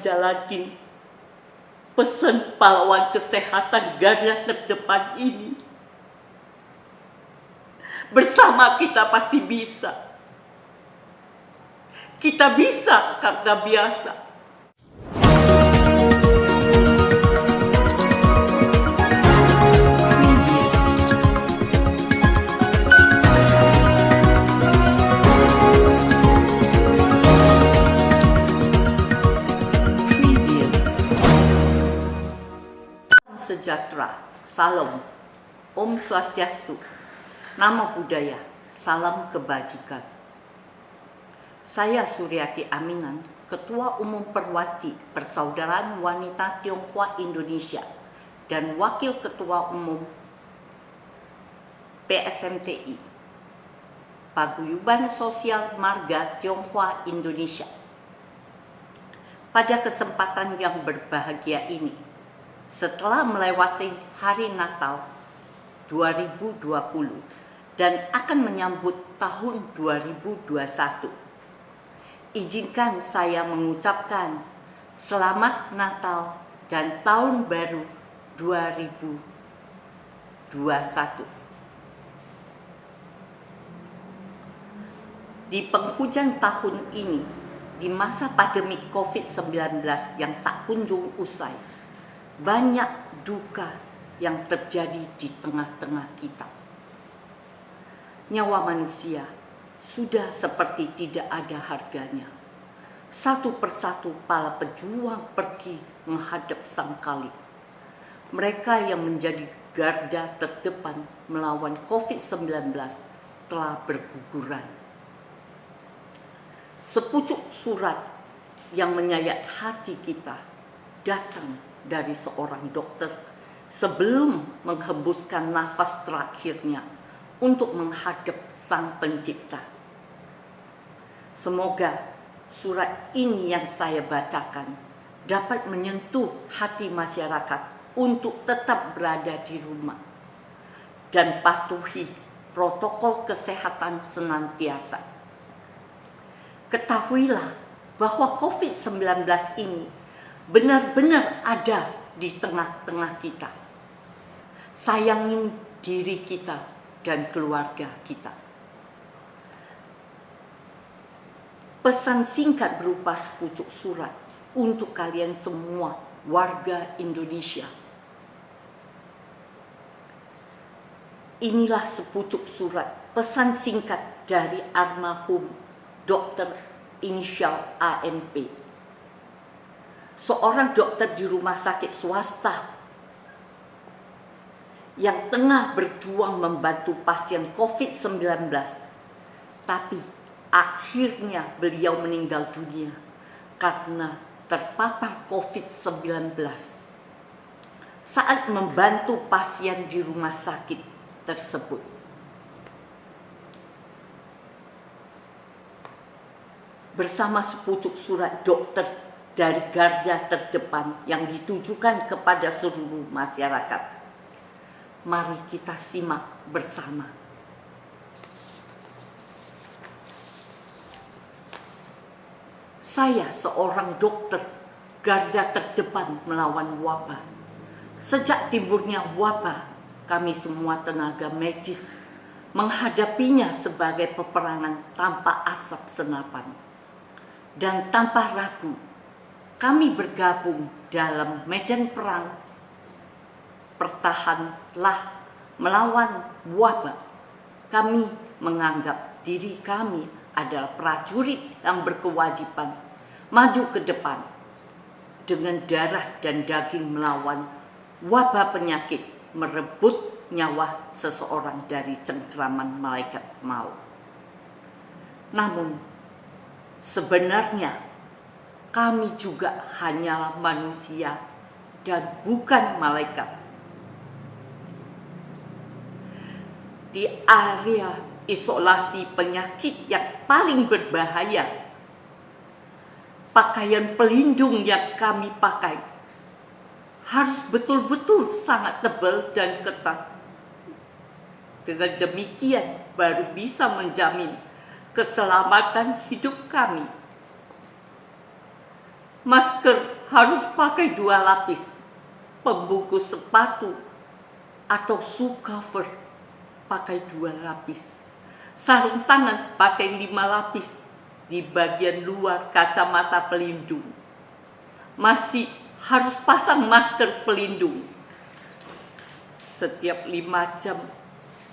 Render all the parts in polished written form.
menjalani pesan pahlawan kesehatan garda terdepan ini. Bersama kita pasti bisa. Kita bisa karena biasa. Sejahtera, salam, Om Swastiastu, Namo Buddhaya, salam kebajikan. Saya Suryati Aminan, Ketua Umum Perwati Persaudaraan Wanita Tionghoa Indonesia dan Wakil Ketua Umum PSMTI, Paguyuban Sosial Marga Tionghoa Indonesia. Pada kesempatan yang berbahagia ini, setelah melewati hari Natal 2020 dan akan menyambut tahun 2021, izinkan saya mengucapkan Selamat Natal dan Tahun Baru 2021. Di penghujung tahun ini, di masa pandemi COVID-19 yang tak kunjung usai, banyak duka yang terjadi di tengah-tengah kita. Nyawa manusia sudah seperti tidak ada harganya. Satu persatu para pejuang pergi menghadap sang Khalid. Mereka yang menjadi garda terdepan melawan COVID-19 telah berguguran. Sepucuk surat yang menyayat hati kita datang dari seorang dokter sebelum menghembuskan nafas terakhirnya untuk menghadap Sang Pencipta. Semoga surat ini yang saya bacakan dapat menyentuh hati masyarakat untuk tetap berada di rumah dan patuhi protokol kesehatan senantiasa. Ketahuilah bahwa COVID-19 ini benar-benar ada di tengah-tengah kita. Sayangi diri kita dan keluarga kita. Pesan singkat berupa sepucuk surat untuk kalian semua warga Indonesia. Inilah sepucuk surat pesan singkat dari almarhum Dr. inisial AMP. Seorang dokter di rumah sakit swasta yang tengah berjuang membantu pasien COVID-19, tapi akhirnya beliau meninggal dunia karena terpapar COVID-19 saat membantu pasien di rumah sakit tersebut. Bersama sepucuk surat dokter dari garda terdepan yang ditujukan kepada seluruh masyarakat, mari kita simak bersama. Saya seorang dokter garda terdepan melawan wabah. Sejak timbulnya wabah, kami semua tenaga medis menghadapinya sebagai peperangan tanpa asap senapan. Dan tanpa ragu, kami bergabung dalam medan perang. Pertahanlah melawan wabah. Kami menganggap diri kami adalah prajurit yang berkewajiban maju ke depan dengan darah dan daging melawan wabah penyakit, merebut nyawa seseorang dari cengkraman malaikat maut. Namun sebenarnya kami juga hanyalah manusia dan bukan malaikat. Di area isolasi penyakit yang paling berbahaya, pakaian pelindung yang kami pakai harus betul-betul sangat tebal dan ketat. Dengan demikian baru bisa menjamin keselamatan hidup kami. Masker harus pakai 2 lapis, pembungkus sepatu atau shoe cover pakai 2 lapis, sarung tangan pakai 5 lapis di bagian luar kacamata pelindung. Masih harus pasang masker pelindung setiap 5 jam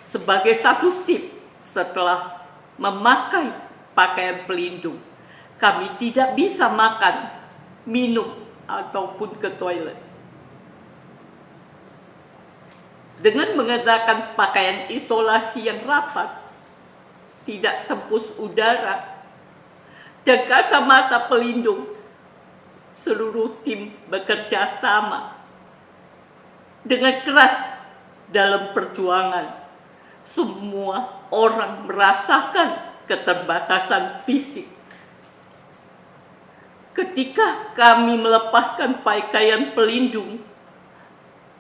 sebagai satu shift setelah memakai pakaian pelindung. Kami tidak bisa makan, minum, ataupun ke toilet. Dengan mengenakan pakaian isolasi yang rapat, tidak tembus udara, dan kacamata pelindung, seluruh tim bekerja sama dengan keras dalam perjuangan. Semua orang merasakan keterbatasan fisik. Ketika kami melepaskan pakaian pelindung,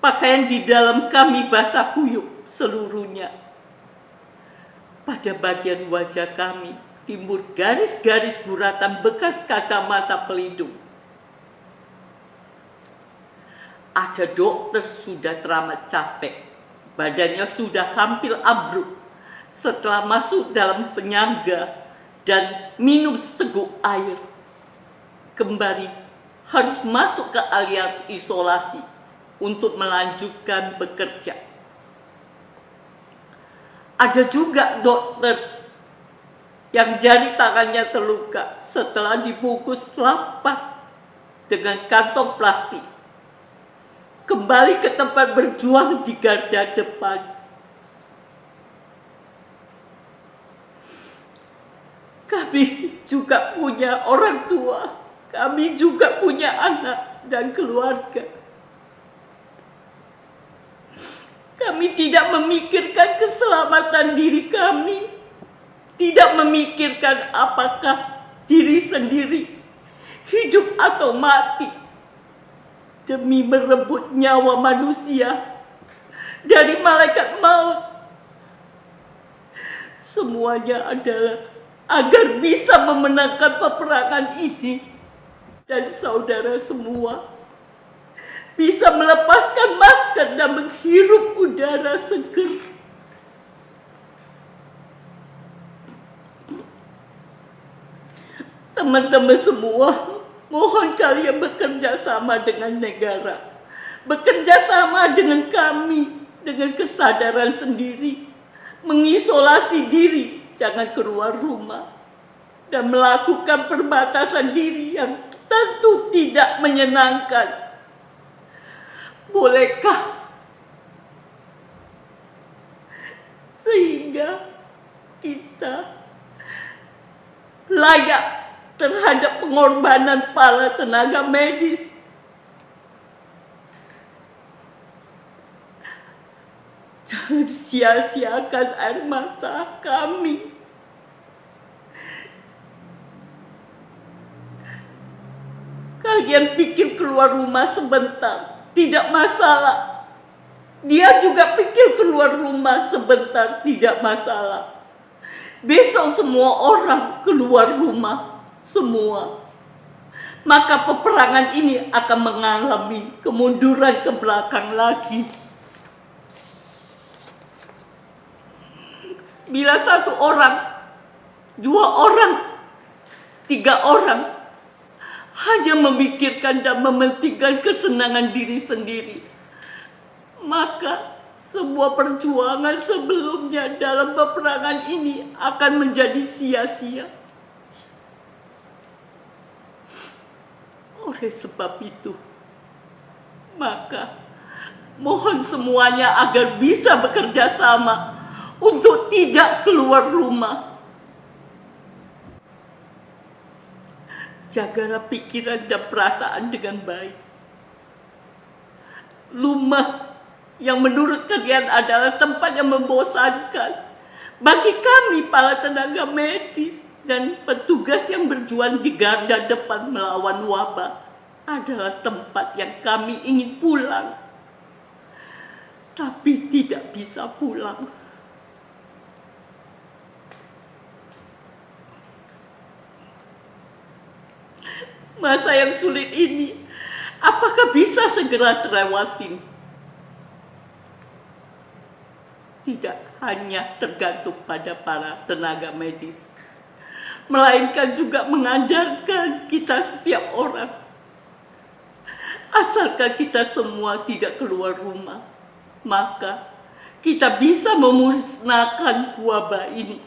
pakaian di dalam kami basah kuyup seluruhnya. Pada bagian wajah kami timbul garis-garis guratan bekas kacamata pelindung. Ada dokter sudah teramat capek, badannya sudah hampir ambruk setelah masuk dalam penyangga dan minum seteguk air. Kembali harus masuk ke area isolasi untuk melanjutkan bekerja. Ada juga dokter yang jari tangannya terluka setelah dibungkus rapat dengan kantong plastik. Kembali ke tempat berjuang di garda depan. Kami juga punya orang tua, kami juga punya anak dan keluarga. Kami tidak memikirkan keselamatan diri kami, tidak memikirkan apakah diri sendiri hidup atau mati, demi merebut nyawa manusia dari malaikat maut. Semuanya adalah agar bisa memenangkan peperangan ini, dan saudara semua bisa melepaskan masker dan menghirup udara segar. Teman-teman semua, mohon kalian bekerja sama dengan negara, bekerja sama dengan kami, dengan kesadaran sendiri, mengisolasi diri, jangan keluar rumah, dan melakukan perbatasan diri yang tentu tidak menyenangkan. Bolehkah sehingga kita layak terhadap pengorbanan para tenaga medis? Jangan sia-siakan air mata kami. Kalian pikir keluar rumah sebentar, tidak masalah. Dia juga pikir keluar rumah sebentar, tidak masalah. Besok semua orang keluar rumah, semua. Maka peperangan ini akan mengalami kemunduran ke belakang lagi. Bila 1 orang, 2 orang, 3 orang hanya memikirkan dan mementingkan kesenangan diri sendiri, maka sebuah perjuangan sebelumnya dalam peperangan ini akan menjadi sia-sia. Oleh sebab itu, maka mohon semuanya agar bisa bekerja sama untuk tidak keluar rumah. Jagalah pikiran dan perasaan dengan baik. Rumah yang menurut kalian adalah tempat yang membosankan, bagi kami para tenaga medis dan petugas yang berjuang di garda depan melawan wabah adalah tempat yang kami ingin pulang, tapi tidak bisa pulang. Masa yang sulit ini, apakah bisa segera terlewatin? Tidak hanya tergantung pada para tenaga medis, melainkan juga mengandalkan kita setiap orang. Asalkan kita semua tidak keluar rumah, maka kita bisa memusnahkan wabah ini.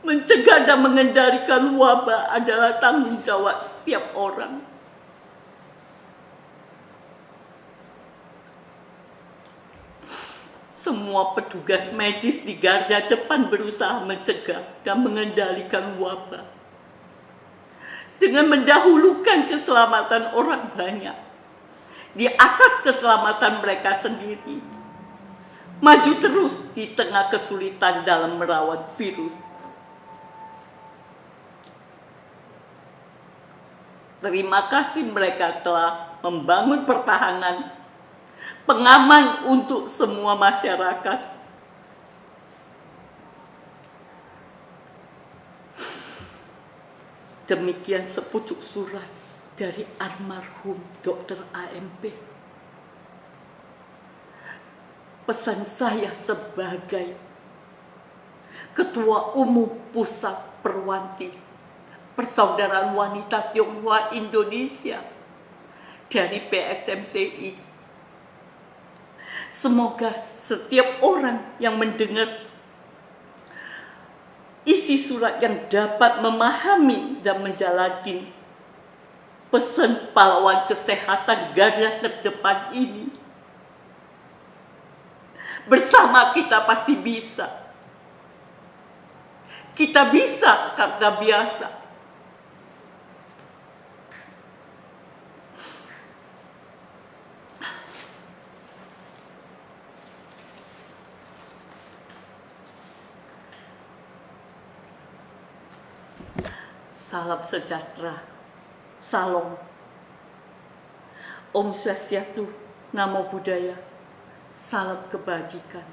Mencegah dan mengendalikan wabah adalah tanggung jawab setiap orang. Semua petugas medis di garda depan berusaha mencegah dan mengendalikan wabah dengan mendahulukan keselamatan orang banyak di atas keselamatan mereka sendiri. Maju terus di tengah kesulitan dalam merawat virus. Terima kasih mereka telah membangun pertahanan pengaman untuk semua masyarakat. Demikian sepucuk surat dari almarhum Dr. AMP. Pesan saya sebagai Ketua Umum Pusat Perwanti Persaudaraan Wanita Tionghoa Indonesia dari PSMTI. Semoga setiap orang yang mendengar isi surat yang dapat memahami dan menjalani pesan pahlawan kesehatan garda terdepan ini. Bersama kita pasti bisa. Kita bisa karena biasa. Salam sejahtera, salam, Om Swastiastu, Namo Buddhaya, salam kebajikan.